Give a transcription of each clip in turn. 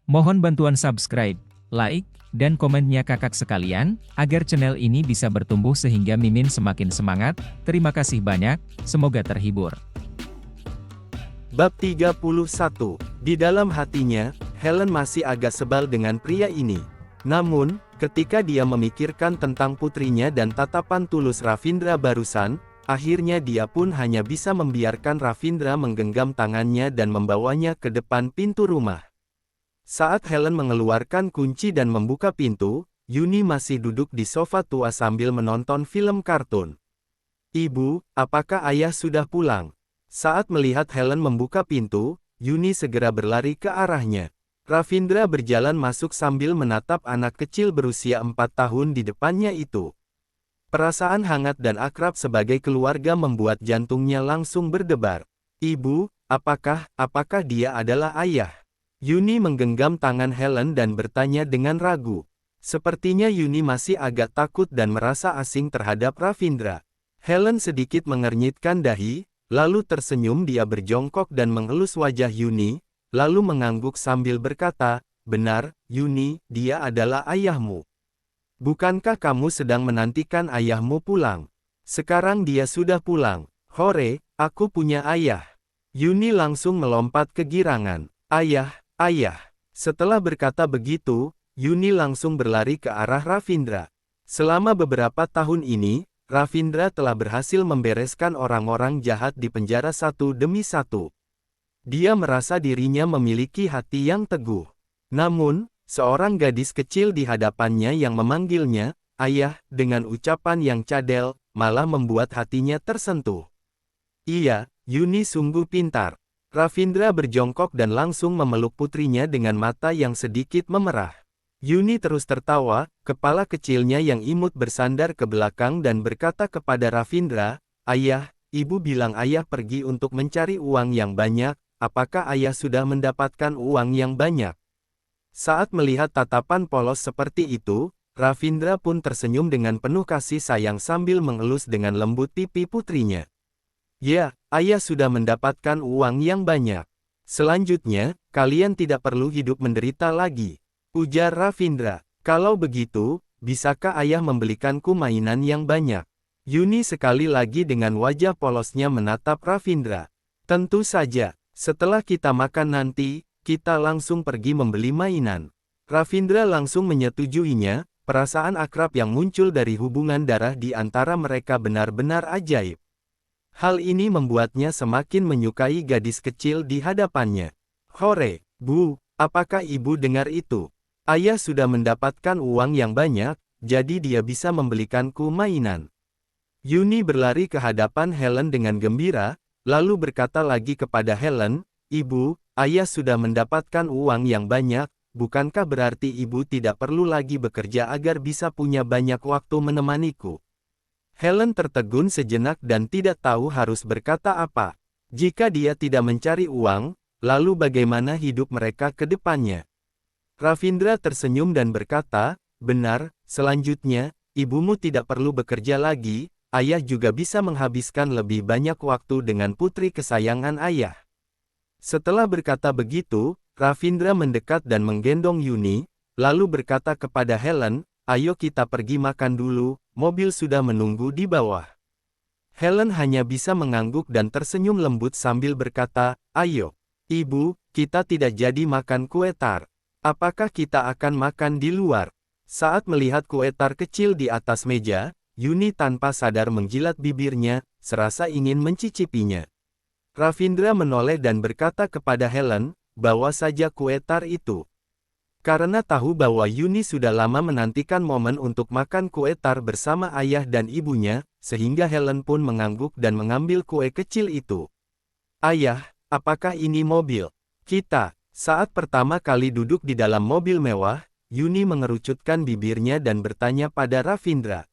Mohon bantuan subscribe, like, dan komennya kakak sekalian, agar channel ini bisa bertumbuh sehingga Mimin semakin semangat. Terima kasih banyak, semoga terhibur. Bab 31. Di dalam hatinya, Helen masih agak sebal dengan pria ini. Namun, ketika dia memikirkan tentang putrinya dan tatapan tulus Ravindra barusan, akhirnya dia pun hanya bisa membiarkan Ravindra menggenggam tangannya dan membawanya ke depan pintu rumah. Saat Helen mengeluarkan kunci dan membuka pintu, Yuni masih duduk di sofa tua sambil menonton film kartun. "Ibu, apakah ayah sudah pulang?" Saat melihat Helen membuka pintu, Yuni segera berlari ke arahnya. Ravindra berjalan masuk sambil menatap anak kecil berusia 4 tahun di depannya itu. Perasaan hangat dan akrab sebagai keluarga membuat jantungnya langsung berdebar. "Ibu, apakah dia adalah ayah?" Yuni menggenggam tangan Helen dan bertanya dengan ragu. Sepertinya Yuni masih agak takut dan merasa asing terhadap Ravindra. Helen sedikit mengernyitkan dahi, lalu tersenyum. Dia berjongkok dan mengelus wajah Yuni, lalu mengangguk sambil berkata, "Benar, Yuni, dia adalah ayahmu. Bukankah kamu sedang menantikan ayahmu pulang? Sekarang dia sudah pulang. Hore, aku punya ayah." Yuni langsung melompat kegirangan. "Ayah, ayah." Setelah berkata begitu, Yuni langsung berlari ke arah Ravindra. Selama beberapa tahun ini, Ravindra telah berhasil membereskan orang-orang jahat di penjara satu demi satu. Dia merasa dirinya memiliki hati yang teguh. Namun, seorang gadis kecil di hadapannya yang memanggilnya, "Ayah," dengan ucapan yang cadel, malah membuat hatinya tersentuh. "Iya, Yuni sungguh pintar." Ravindra berjongkok dan langsung memeluk putrinya dengan mata yang sedikit memerah. Yuni terus tertawa, kepala kecilnya yang imut bersandar ke belakang dan berkata kepada Ravindra, "Ayah, ibu bilang ayah pergi untuk mencari uang yang banyak, apakah ayah sudah mendapatkan uang yang banyak?" Saat melihat tatapan polos seperti itu, Ravindra pun tersenyum dengan penuh kasih sayang sambil mengelus dengan lembut pipi putrinya. "Ya, ayah sudah mendapatkan uang yang banyak. Selanjutnya, kalian tidak perlu hidup menderita lagi," ujar Ravindra. "Kalau begitu, bisakah ayah membelikanku mainan yang banyak?" Yuni sekali lagi dengan wajah polosnya menatap Ravindra. "Tentu saja, setelah kita makan nanti, kita langsung pergi membeli mainan." Ravindra langsung menyetujuinya. Perasaan akrab yang muncul dari hubungan darah di antara mereka benar-benar ajaib. Hal ini membuatnya semakin menyukai gadis kecil di hadapannya. "Hore, Bu, apakah ibu dengar itu? Ayah sudah mendapatkan uang yang banyak, jadi dia bisa membelikanku mainan." Yuni berlari ke hadapan Helen dengan gembira, lalu berkata lagi kepada Helen, "Ibu, ayah sudah mendapatkan uang yang banyak, bukankah berarti ibu tidak perlu lagi bekerja agar bisa punya banyak waktu menemaniku?" Helen tertegun sejenak dan tidak tahu harus berkata apa. Jika dia tidak mencari uang, lalu bagaimana hidup mereka ke depannya? Ravindra tersenyum dan berkata, "Benar, selanjutnya, ibumu tidak perlu bekerja lagi, ayah juga bisa menghabiskan lebih banyak waktu dengan putri kesayangan ayah." Setelah berkata begitu, Ravindra mendekat dan menggendong Yuni, lalu berkata kepada Helen, "Ayo kita pergi makan dulu, mobil sudah menunggu di bawah." Helen hanya bisa mengangguk dan tersenyum lembut sambil berkata, "Ayo, Ibu, kita tidak jadi makan kue tar. Apakah kita akan makan di luar?" Saat melihat kue tar kecil di atas meja, Yuni tanpa sadar menjilat bibirnya, serasa ingin mencicipinya. Ravindra menoleh dan berkata kepada Helen, "Bawa saja kue tar itu." Karena tahu bahwa Yuni sudah lama menantikan momen untuk makan kue tar bersama ayah dan ibunya, sehingga Helen pun mengangguk dan mengambil kue kecil itu. "Ayah, apakah ini mobil kita?" Saat pertama kali duduk di dalam mobil mewah, Yuni mengerucutkan bibirnya dan bertanya pada Ravindra.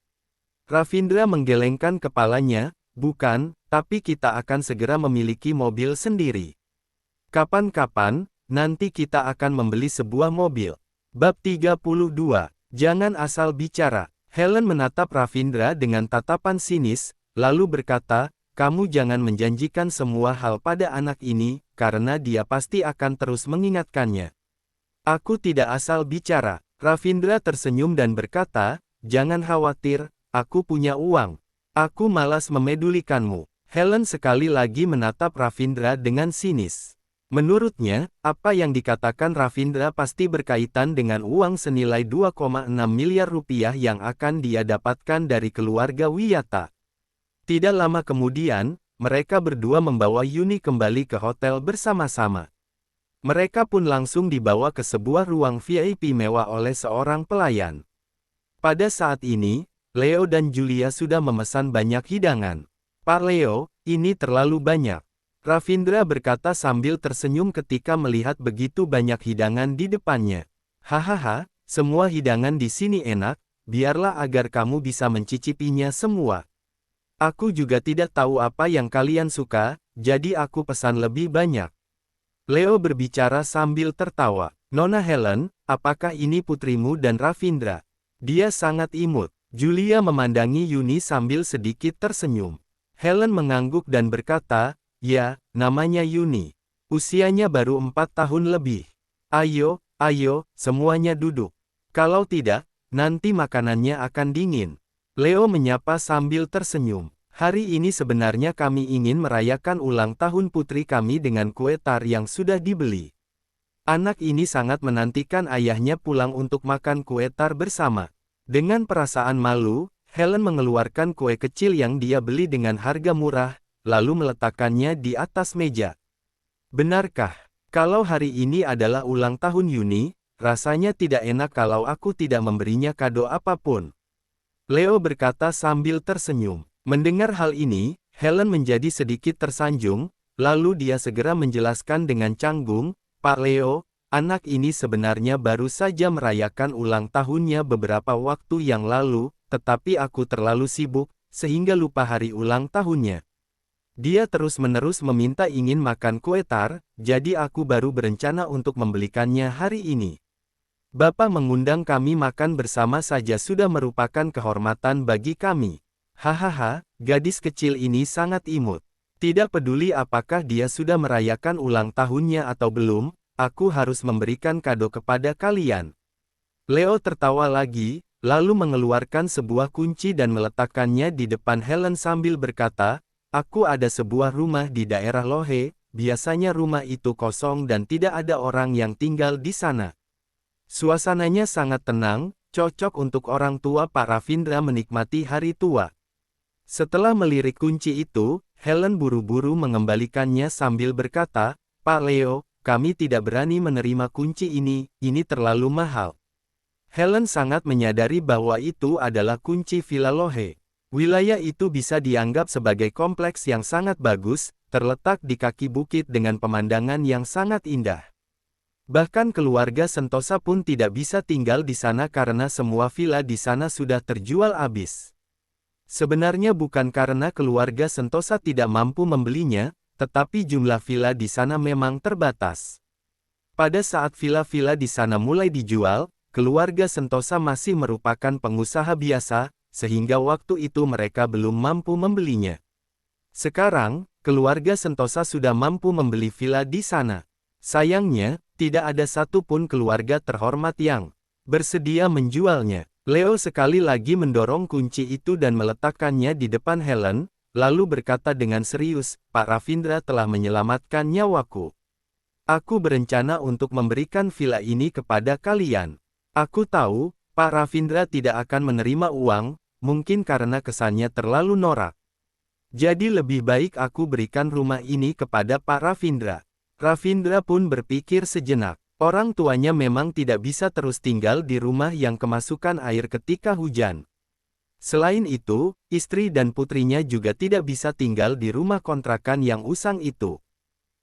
Ravindra menggelengkan kepalanya, "Bukan, tapi kita akan segera memiliki mobil sendiri. Kapan-kapan, nanti kita akan membeli sebuah mobil." Bab 32. Jangan asal bicara. Helen menatap Ravindra dengan tatapan sinis, lalu berkata, "Kamu jangan menjanjikan semua hal pada anak ini, karena dia pasti akan terus mengingatkannya." Aku tidak asal bicara. Ravindra tersenyum dan berkata, jangan khawatir, aku punya uang. Aku malas memedulikanmu. Helen sekali lagi menatap Ravindra dengan sinis. Menurutnya, apa yang dikatakan Ravindra pasti berkaitan dengan uang senilai 2,6 miliar rupiah yang akan dia dapatkan dari keluarga Wiyata. Tidak lama kemudian, mereka berdua membawa Yuni kembali ke hotel bersama-sama. Mereka pun langsung dibawa ke sebuah ruang VIP mewah oleh seorang pelayan. Pada saat ini, Leo dan Julia sudah memesan banyak hidangan. Pak Leo, ini terlalu banyak. Ravindra berkata sambil tersenyum ketika melihat begitu banyak hidangan di depannya. Hahaha, semua hidangan di sini enak, biarlah agar kamu bisa mencicipinya semua. Aku juga tidak tahu apa yang kalian suka, jadi aku pesan lebih banyak. Leo berbicara sambil tertawa. Nona Helen, apakah ini putrimu dan Ravindra? Dia sangat imut. Julia memandangi Yuni sambil sedikit tersenyum. Helen mengangguk dan berkata, ya, namanya Yuni. Usianya baru 4 tahun lebih. Ayo, semuanya duduk. Kalau tidak, nanti makanannya akan dingin. Leo menyapa sambil tersenyum. Hari ini sebenarnya kami ingin merayakan ulang tahun putri kami dengan kue tar yang sudah dibeli. Anak ini sangat menantikan ayahnya pulang untuk makan kue tar bersama. Dengan perasaan malu, Helen mengeluarkan kue kecil yang dia beli dengan harga murah, lalu meletakkannya di atas meja. Benarkah? Kalau hari ini adalah ulang tahun Yuni, rasanya tidak enak kalau aku tidak memberinya kado apapun. Leo berkata sambil tersenyum. Mendengar hal ini, Helen menjadi sedikit tersanjung, lalu dia segera menjelaskan dengan canggung, Pak Leo, anak ini sebenarnya baru saja merayakan ulang tahunnya beberapa waktu yang lalu, tetapi aku terlalu sibuk, sehingga lupa hari ulang tahunnya. Dia terus-menerus meminta ingin makan kue tar, jadi aku baru berencana untuk membelikannya hari ini. Bapak mengundang kami makan bersama saja sudah merupakan kehormatan bagi kami. Hahaha, gadis kecil ini sangat imut. Tidak peduli apakah dia sudah merayakan ulang tahunnya atau belum, aku harus memberikan kado kepada kalian. Leo tertawa lagi, lalu mengeluarkan sebuah kunci dan meletakkannya di depan Helen sambil berkata, aku ada sebuah rumah di daerah Lohe, biasanya rumah itu kosong dan tidak ada orang yang tinggal di sana. Suasananya sangat tenang, cocok untuk orang tua Pak Ravindra menikmati hari tua. Setelah melirik kunci itu, Helen buru-buru mengembalikannya sambil berkata, Pak Leo, kami tidak berani menerima kunci ini terlalu mahal. Helen sangat menyadari bahwa itu adalah kunci Villa Lohe. Wilayah itu bisa dianggap sebagai kompleks yang sangat bagus, terletak di kaki bukit dengan pemandangan yang sangat indah. Bahkan keluarga Sentosa pun tidak bisa tinggal di sana karena semua villa di sana sudah terjual habis. Sebenarnya bukan karena keluarga Sentosa tidak mampu membelinya, tetapi jumlah villa di sana memang terbatas. Pada saat villa-villa di sana mulai dijual, keluarga Sentosa masih merupakan pengusaha biasa, sehingga waktu itu mereka belum mampu membelinya. Sekarang, keluarga Sentosa sudah mampu membeli villa di sana. Sayangnya, tidak ada satupun keluarga terhormat yang bersedia menjualnya. Leo sekali lagi mendorong kunci itu dan meletakkannya di depan Helen, lalu berkata dengan serius, Pak Ravindra telah menyelamatkan nyawaku. Aku berencana untuk memberikan villa ini kepada kalian. Aku tahu, Pak Ravindra tidak akan menerima uang, mungkin karena kesannya terlalu norak. Jadi lebih baik aku berikan rumah ini kepada Pak Ravindra. Ravindra pun berpikir sejenak. Orang tuanya memang tidak bisa terus tinggal di rumah yang kemasukan air ketika hujan. Selain itu, istri dan putrinya juga tidak bisa tinggal di rumah kontrakan yang usang itu.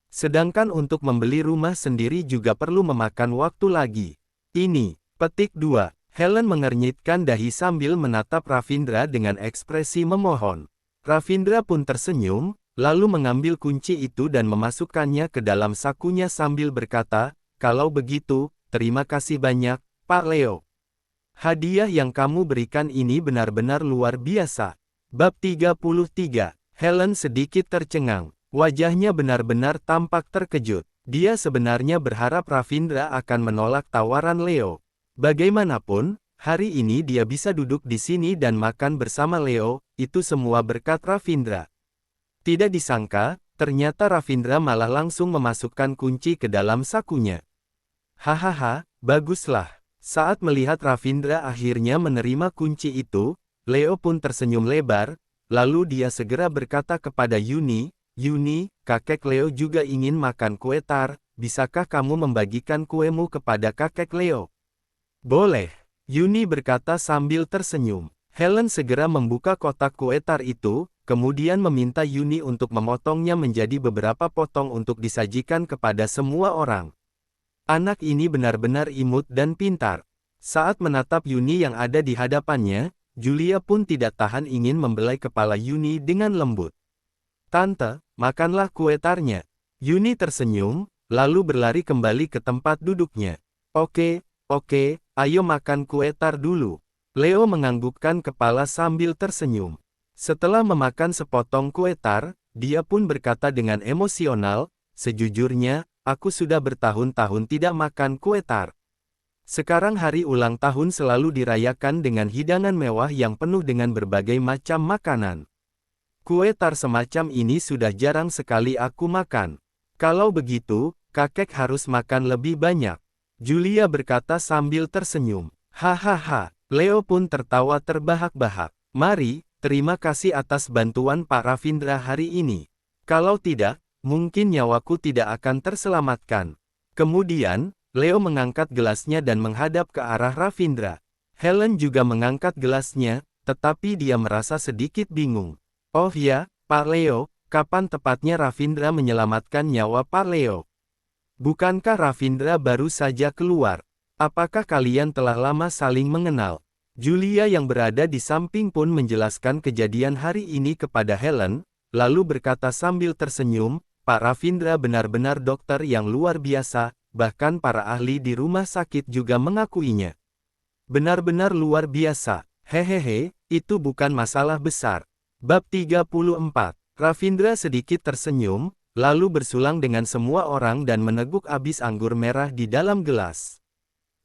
Sedangkan untuk membeli rumah sendiri juga perlu memakan waktu lagi. Ini, petik 2. Helen mengernyitkan dahi sambil menatap Ravindra dengan ekspresi memohon. Ravindra pun tersenyum, lalu mengambil kunci itu dan memasukkannya ke dalam sakunya sambil berkata, kalau begitu, terima kasih banyak, Pak Leo. Hadiah yang kamu berikan ini benar-benar luar biasa. Bab 33. Helen sedikit tercengang. Wajahnya benar-benar tampak terkejut. Dia sebenarnya berharap Ravindra akan menolak tawaran Leo. Bagaimanapun, hari ini dia bisa duduk di sini dan makan bersama Leo, itu semua berkat Ravindra. Tidak disangka, ternyata Ravindra malah langsung memasukkan kunci ke dalam sakunya. Hahaha, baguslah. Saat melihat Ravindra akhirnya menerima kunci itu, Leo pun tersenyum lebar, lalu dia segera berkata kepada Yuni, Yuni, kakek Leo juga ingin makan kue tar, bisakah kamu membagikan kuemu kepada kakek Leo? Boleh, Yuni berkata sambil tersenyum. Helen segera membuka kotak kue tar itu, kemudian meminta Yuni untuk memotongnya menjadi beberapa potong untuk disajikan kepada semua orang. Anak ini benar-benar imut dan pintar. Saat menatap Yuni yang ada di hadapannya, Julia pun tidak tahan ingin membelai kepala Yuni dengan lembut. Tante, makanlah kue tarnya. Yuni tersenyum, lalu berlari kembali ke tempat duduknya. Oke, ayo makan kue tar dulu. Leo menganggukkan kepala sambil tersenyum. Setelah memakan sepotong kue tar, dia pun berkata dengan emosional, sejujurnya, aku sudah bertahun-tahun tidak makan kue tar. Sekarang hari ulang tahun selalu dirayakan dengan hidangan mewah yang penuh dengan berbagai macam makanan. Kue tar semacam ini sudah jarang sekali aku makan. Kalau begitu, kakek harus makan lebih banyak. Julia berkata sambil tersenyum. Hahaha, Leo pun tertawa terbahak-bahak. Mari, terima kasih atas bantuan Pak Ravindra hari ini. Kalau tidak, mungkin nyawaku tidak akan terselamatkan. Kemudian, Leo mengangkat gelasnya dan menghadap ke arah Ravindra. Helen juga mengangkat gelasnya, tetapi dia merasa sedikit bingung. Oh ya, Pak Leo, kapan tepatnya Ravindra menyelamatkan nyawa Pak Leo? Bukankah Ravindra baru saja keluar? Apakah kalian telah lama saling mengenal? Julia yang berada di samping pun menjelaskan kejadian hari ini kepada Helen, lalu berkata sambil tersenyum, Pak Ravindra benar-benar dokter yang luar biasa, bahkan para ahli di rumah sakit juga mengakuinya. Benar-benar luar biasa, hehehe, itu bukan masalah besar. Bab 34. Ravindra sedikit tersenyum, lalu bersulang dengan semua orang dan meneguk abis anggur merah di dalam gelas.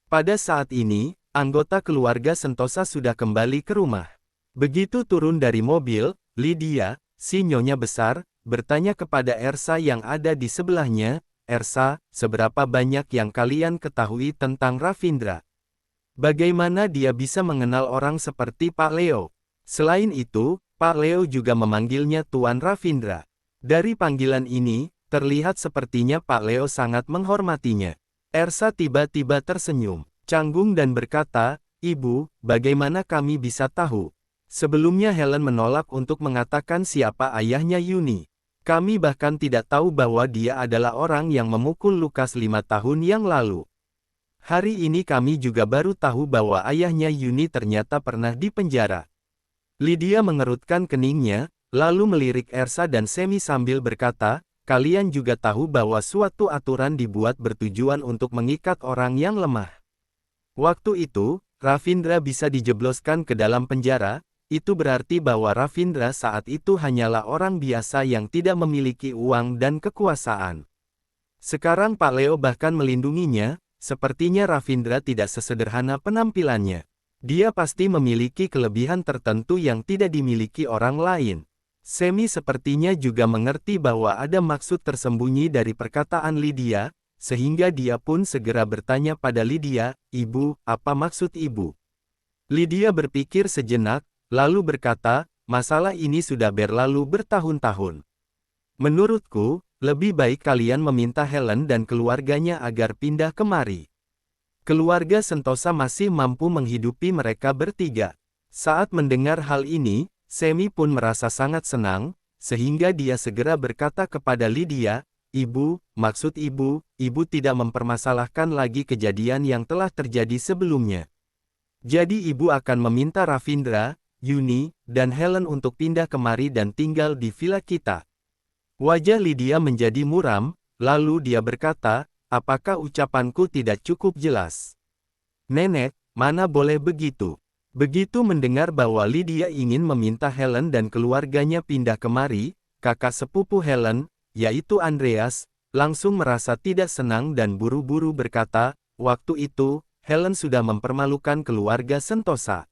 Pada saat ini, anggota keluarga Sentosa sudah kembali ke rumah. Begitu turun dari mobil, Lydia, si nyonya besar, bertanya kepada Ersa yang ada di sebelahnya, Ersa, seberapa banyak yang kalian ketahui tentang Ravindra? Bagaimana dia bisa mengenal orang seperti Pak Leo? Selain itu, Pak Leo juga memanggilnya Tuan Ravindra. Dari panggilan ini, terlihat sepertinya Pak Leo sangat menghormatinya. Ersa tiba-tiba tersenyum, canggung dan berkata, Ibu, bagaimana kami bisa tahu? Sebelumnya Helen menolak untuk mengatakan siapa ayahnya Yuni. Kami bahkan tidak tahu bahwa dia adalah orang yang memukul Lukas 5 tahun yang lalu. Hari ini kami juga baru tahu bahwa ayahnya Yuni ternyata pernah dipenjara. Lydia mengerutkan keningnya, lalu melirik Ersa dan Semi sambil berkata, kalian juga tahu bahwa suatu aturan dibuat bertujuan untuk mengikat orang yang lemah. Waktu itu, Ravindra bisa dijebloskan ke dalam penjara, itu berarti bahwa Ravindra saat itu hanyalah orang biasa yang tidak memiliki uang dan kekuasaan. Sekarang Pak Leo bahkan melindunginya, sepertinya Ravindra tidak sesederhana penampilannya. Dia pasti memiliki kelebihan tertentu yang tidak dimiliki orang lain. Semi sepertinya juga mengerti bahwa ada maksud tersembunyi dari perkataan Lydia, sehingga dia pun segera bertanya pada Lydia, Ibu, apa maksud Ibu? Lydia berpikir sejenak, lalu berkata, masalah ini sudah berlalu bertahun-tahun. Menurutku, lebih baik kalian meminta Helen dan keluarganya agar pindah kemari. Keluarga Sentosa masih mampu menghidupi mereka bertiga. Saat mendengar hal ini, Semi pun merasa sangat senang, sehingga dia segera berkata kepada Lydia, Ibu, maksud Ibu tidak mempermasalahkan lagi kejadian yang telah terjadi sebelumnya. Jadi Ibu akan meminta Ravindra, Yuni, dan Helen untuk pindah kemari dan tinggal di villa kita. Wajah Lydia menjadi muram, lalu dia berkata, apakah ucapanku tidak cukup jelas? Nenek, mana boleh begitu? Begitu mendengar bahwa Lydia ingin meminta Helen dan keluarganya pindah kemari, kakak sepupu Helen, yaitu Andreas, langsung merasa tidak senang dan buru-buru berkata, waktu itu, Helen sudah mempermalukan keluarga Sentosa.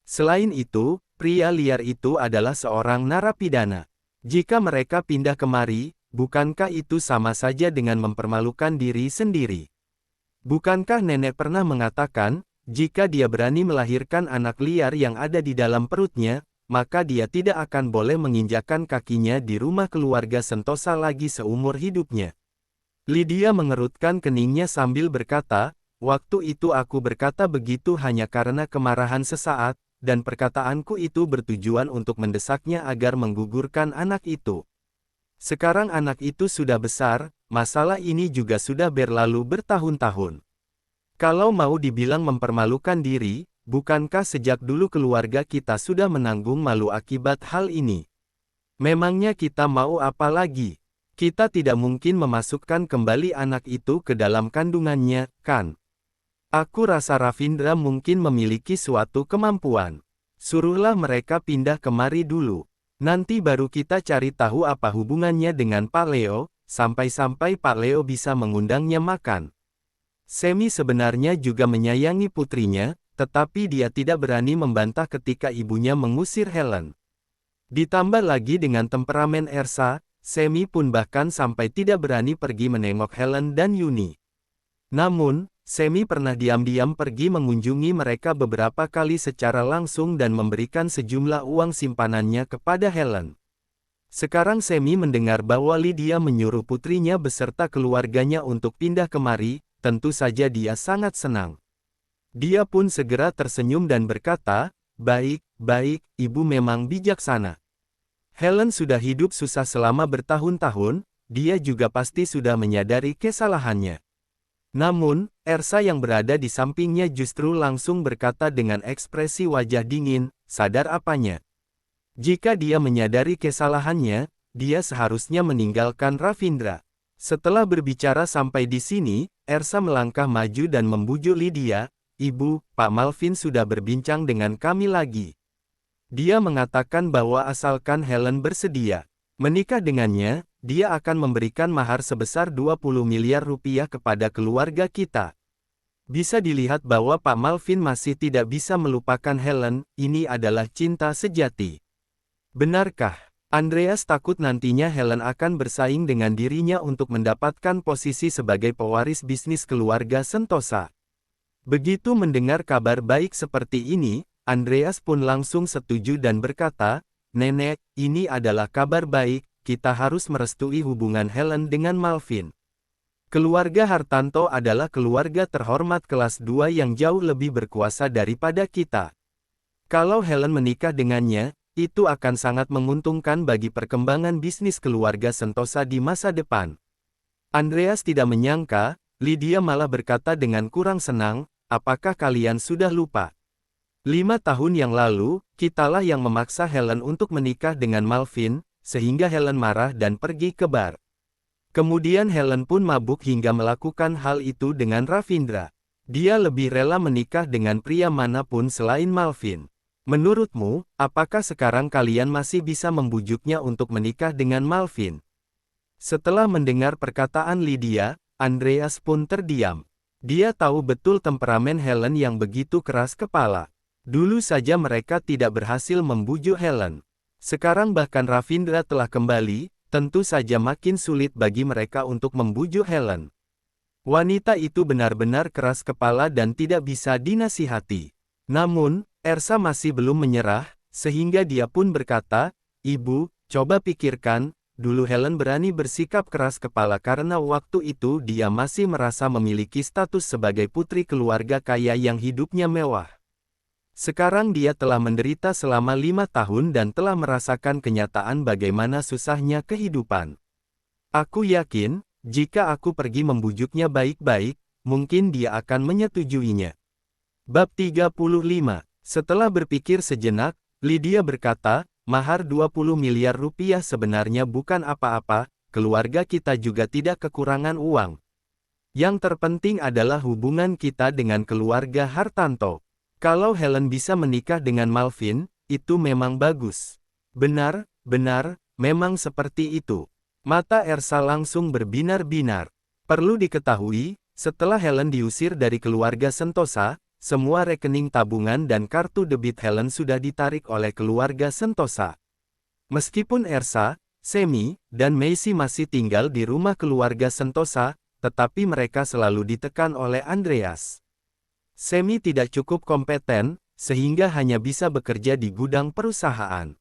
Selain itu, pria liar itu adalah seorang narapidana. Jika mereka pindah kemari, bukankah itu sama saja dengan mempermalukan diri sendiri? Bukankah nenek pernah mengatakan, jika dia berani melahirkan anak liar yang ada di dalam perutnya, maka dia tidak akan boleh menginjakkan kakinya di rumah keluarga Sentosa lagi seumur hidupnya. Lydia mengerutkan keningnya sambil berkata, waktu itu aku berkata begitu hanya karena kemarahan sesaat, dan perkataanku itu bertujuan untuk mendesaknya agar menggugurkan anak itu. Sekarang anak itu sudah besar, masalah ini juga sudah berlalu bertahun-tahun. Kalau mau dibilang mempermalukan diri, bukankah sejak dulu keluarga kita sudah menanggung malu akibat hal ini? Memangnya kita mau apa lagi? Kita tidak mungkin memasukkan kembali anak itu ke dalam kandungannya, kan? Aku rasa Ravindra mungkin memiliki suatu kemampuan. Suruhlah mereka pindah kemari dulu. Nanti baru kita cari tahu apa hubungannya dengan Pak Leo, sampai-sampai Pak Leo bisa mengundangnya makan. Semi sebenarnya juga menyayangi putrinya, tetapi dia tidak berani membantah ketika ibunya mengusir Helen. Ditambah lagi dengan temperamen Ersa, Semi pun bahkan sampai tidak berani pergi menengok Helen dan Yuni. Namun, Semi pernah diam-diam pergi mengunjungi mereka beberapa kali secara langsung dan memberikan sejumlah uang simpanannya kepada Helen. Sekarang Semi mendengar bahwa Lydia menyuruh putrinya beserta keluarganya untuk pindah kemari, tentu saja dia sangat senang. Dia pun segera tersenyum dan berkata, baik, ibu memang bijaksana. Helen sudah hidup susah selama bertahun-tahun, dia juga pasti sudah menyadari kesalahannya. Namun, Ersa yang berada di sampingnya justru langsung berkata dengan ekspresi wajah dingin, sadar apanya. Jika dia menyadari kesalahannya, dia seharusnya meninggalkan Ravindra. Setelah berbicara sampai di sini, Ersa melangkah maju dan membujuk Lydia, Ibu, Pak Malvin sudah berbincang dengan kami lagi. Dia mengatakan bahwa asalkan Helen bersedia menikah dengannya, dia akan memberikan mahar sebesar 20 miliar rupiah kepada keluarga kita. Bisa dilihat bahwa Pak Malvin masih tidak bisa melupakan Helen, ini adalah cinta sejati. Benarkah? Andreas takut nantinya Helen akan bersaing dengan dirinya untuk mendapatkan posisi sebagai pewaris bisnis keluarga Sentosa. Begitu mendengar kabar baik seperti ini, Andreas pun langsung setuju dan berkata, Nenek, ini adalah kabar baik, kita harus merestui hubungan Helen dengan Malvin. Keluarga Hartanto adalah keluarga terhormat kelas 2 yang jauh lebih berkuasa daripada kita. Kalau Helen menikah dengannya, itu akan sangat menguntungkan bagi perkembangan bisnis keluarga Sentosa di masa depan. Andreas tidak menyangka, Lydia malah berkata dengan kurang senang, apakah kalian sudah lupa? 5 tahun yang lalu, kitalah yang memaksa Helen untuk menikah dengan Malvin, sehingga Helen marah dan pergi ke bar. Kemudian Helen pun mabuk hingga melakukan hal itu dengan Ravindra. Dia lebih rela menikah dengan pria manapun selain Malvin. Menurutmu, apakah sekarang kalian masih bisa membujuknya untuk menikah dengan Malvin? Setelah mendengar perkataan Lydia, Andreas pun terdiam. Dia tahu betul temperamen Helen yang begitu keras kepala. Dulu saja mereka tidak berhasil membujuk Helen. Sekarang bahkan Ravindra telah kembali, tentu saja makin sulit bagi mereka untuk membujuk Helen. Wanita itu benar-benar keras kepala dan tidak bisa dinasihati. Namun, Ersa masih belum menyerah, sehingga dia pun berkata, Ibu, coba pikirkan, dulu Helen berani bersikap keras kepala karena waktu itu dia masih merasa memiliki status sebagai putri keluarga kaya yang hidupnya mewah. Sekarang dia telah menderita selama 5 tahun dan telah merasakan kenyataan bagaimana susahnya kehidupan. Aku yakin, jika aku pergi membujuknya baik-baik, mungkin dia akan menyetujuinya. Bab 35. Setelah berpikir sejenak, Lydia berkata, mahar 20 miliar rupiah sebenarnya bukan apa-apa, keluarga kita juga tidak kekurangan uang. Yang terpenting adalah hubungan kita dengan keluarga Hartanto. Kalau Helen bisa menikah dengan Malvin, itu memang bagus. Benar, memang seperti itu. Mata Ersa langsung berbinar-binar. Perlu diketahui, setelah Helen diusir dari keluarga Sentosa, semua rekening tabungan dan kartu debit Helen sudah ditarik oleh keluarga Sentosa. Meskipun Ersa, Semi, dan Macy masih tinggal di rumah keluarga Sentosa, tetapi mereka selalu ditekan oleh Andreas. Semi tidak cukup kompeten, sehingga hanya bisa bekerja di gudang perusahaan.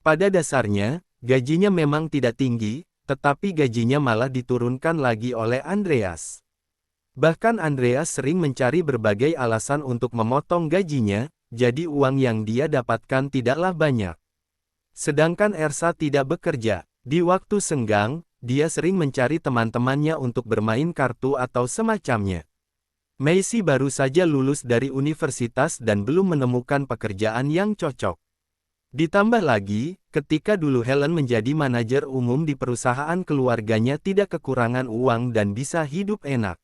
Pada dasarnya, gajinya memang tidak tinggi, tetapi gajinya malah diturunkan lagi oleh Andreas. Bahkan Andreas sering mencari berbagai alasan untuk memotong gajinya, jadi uang yang dia dapatkan tidaklah banyak. Sedangkan Ersa tidak bekerja. Di waktu senggang, dia sering mencari teman-temannya untuk bermain kartu atau semacamnya. Macy baru saja lulus dari universitas dan belum menemukan pekerjaan yang cocok. Ditambah lagi, ketika dulu Helen menjadi manajer umum di perusahaan keluarganya tidak kekurangan uang dan bisa hidup enak.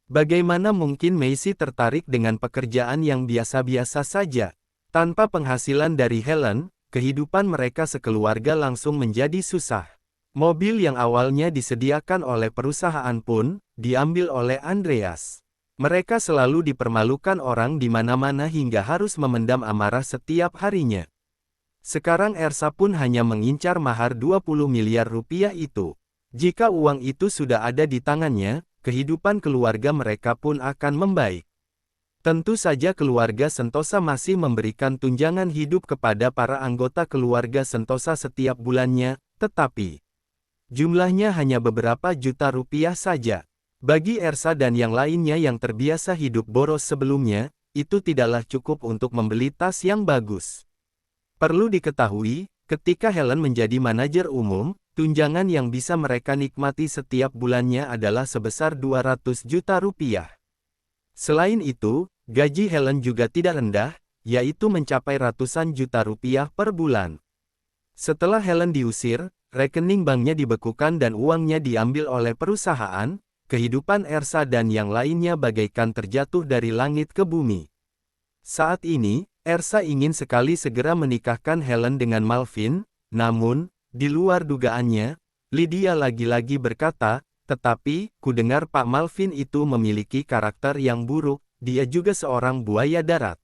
Bagaimana mungkin Macy tertarik dengan pekerjaan yang biasa-biasa saja? Tanpa penghasilan dari Helen, kehidupan mereka sekeluarga langsung menjadi susah. Mobil yang awalnya disediakan oleh perusahaan pun, diambil oleh Andreas. Mereka selalu dipermalukan orang di mana-mana hingga harus memendam amarah setiap harinya. Sekarang Ersa pun hanya mengincar mahar 20 miliar rupiah itu. Jika uang itu sudah ada di tangannya, kehidupan keluarga mereka pun akan membaik. Tentu saja keluarga Sentosa masih memberikan tunjangan hidup kepada para anggota keluarga Sentosa setiap bulannya, tetapi jumlahnya hanya beberapa juta rupiah saja. Bagi Ersa dan yang lainnya yang terbiasa hidup boros sebelumnya, itu tidaklah cukup untuk membeli tas yang bagus. Perlu diketahui, ketika Helen menjadi manajer umum, tunjangan yang bisa mereka nikmati setiap bulannya adalah sebesar 200 juta rupiah. Selain itu, gaji Helen juga tidak rendah, yaitu mencapai ratusan juta rupiah per bulan. Setelah Helen diusir, rekening banknya dibekukan dan uangnya diambil oleh perusahaan, kehidupan Ersa dan yang lainnya bagaikan terjatuh dari langit ke bumi. Saat ini, Ersa ingin sekali segera menikahkan Helen dengan Malvin, namun, di luar dugaannya, Lydia lagi-lagi berkata, "Tetapi, ku dengar Pak Malvin itu memiliki karakter yang buruk, dia juga seorang buaya darat.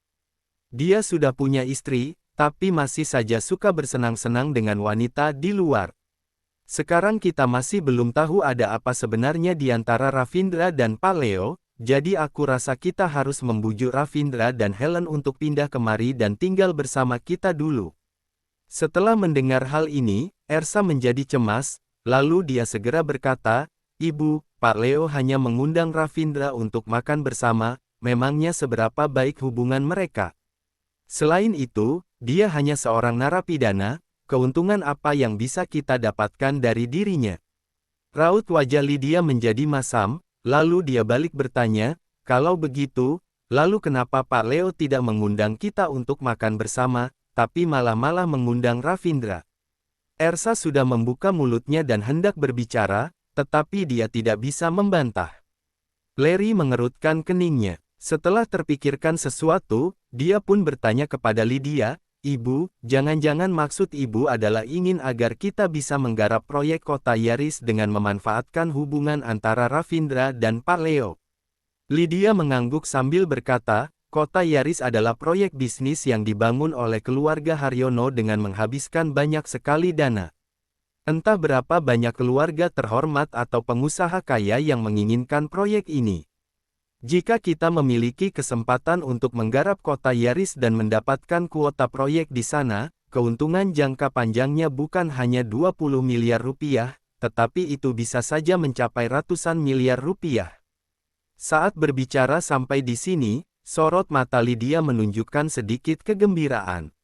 Dia sudah punya istri, tapi masih saja suka bersenang-senang dengan wanita di luar. Sekarang kita masih belum tahu ada apa sebenarnya di antara Ravindra dan Pak Leo, jadi aku rasa kita harus membujuk Ravindra dan Helen untuk pindah kemari dan tinggal bersama kita dulu." Setelah mendengar hal ini, Ersa menjadi cemas, lalu dia segera berkata, "Ibu, Pak Leo hanya mengundang Ravindra untuk makan bersama, memangnya seberapa baik hubungan mereka? Selain itu, dia hanya seorang narapidana, keuntungan apa yang bisa kita dapatkan dari dirinya?" Raut wajah Lydia menjadi masam, lalu dia balik bertanya, "Kalau begitu, lalu kenapa Pak Leo tidak mengundang kita untuk makan bersama, tapi malah mengundang Ravindra?" Ersa sudah membuka mulutnya dan hendak berbicara, tetapi dia tidak bisa membantah. Larry mengerutkan keningnya. Setelah terpikirkan sesuatu, dia pun bertanya kepada Lydia, "Ibu, jangan-jangan maksud Ibu adalah ingin agar kita bisa menggarap proyek kota Yaris dengan memanfaatkan hubungan antara Ravindra dan Pak Leo?" Lydia mengangguk sambil berkata, "Kota Yaris adalah proyek bisnis yang dibangun oleh keluarga Haryono dengan menghabiskan banyak sekali dana. Entah berapa banyak keluarga terhormat atau pengusaha kaya yang menginginkan proyek ini. Jika kita memiliki kesempatan untuk menggarap kota Yaris dan mendapatkan kuota proyek di sana, keuntungan jangka panjangnya bukan hanya 20 miliar rupiah, tetapi itu bisa saja mencapai ratusan miliar rupiah." Saat berbicara sampai di sini, sorot mata Lydia menunjukkan sedikit kegembiraan.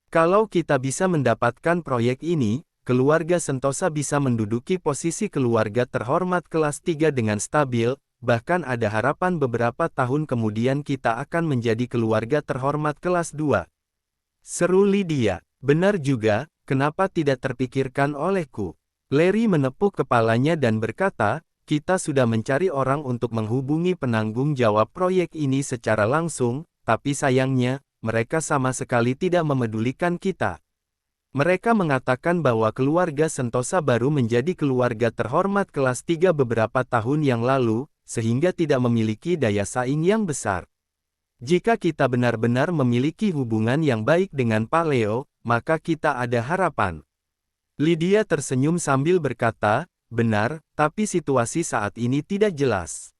"Kalau kita bisa mendapatkan proyek ini, keluarga Sentosa bisa menduduki posisi keluarga terhormat kelas 3 dengan stabil, bahkan ada harapan beberapa tahun kemudian kita akan menjadi keluarga terhormat kelas 2. Seru Lydia. "Benar juga, kenapa tidak terpikirkan olehku?" Larry menepuk kepalanya dan berkata, "Kita sudah mencari orang untuk menghubungi penanggung jawab proyek ini secara langsung, tapi sayangnya, mereka sama sekali tidak memedulikan kita. Mereka mengatakan bahwa keluarga Sentosa baru menjadi keluarga terhormat kelas 3 beberapa tahun yang lalu, sehingga tidak memiliki daya saing yang besar. Jika kita benar-benar memiliki hubungan yang baik dengan Pak Leo, maka kita ada harapan. Lydia tersenyum sambil berkata, benar, tapi situasi saat ini tidak jelas.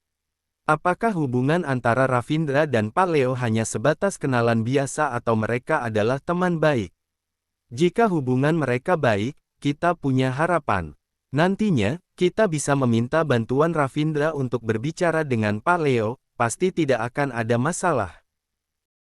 Apakah hubungan antara Ravindra dan Pak Leo hanya sebatas kenalan biasa atau mereka adalah teman baik? Jika hubungan mereka baik, kita punya harapan. Nantinya, kita bisa meminta bantuan Ravindra untuk berbicara dengan Pak Leo, pasti tidak akan ada masalah.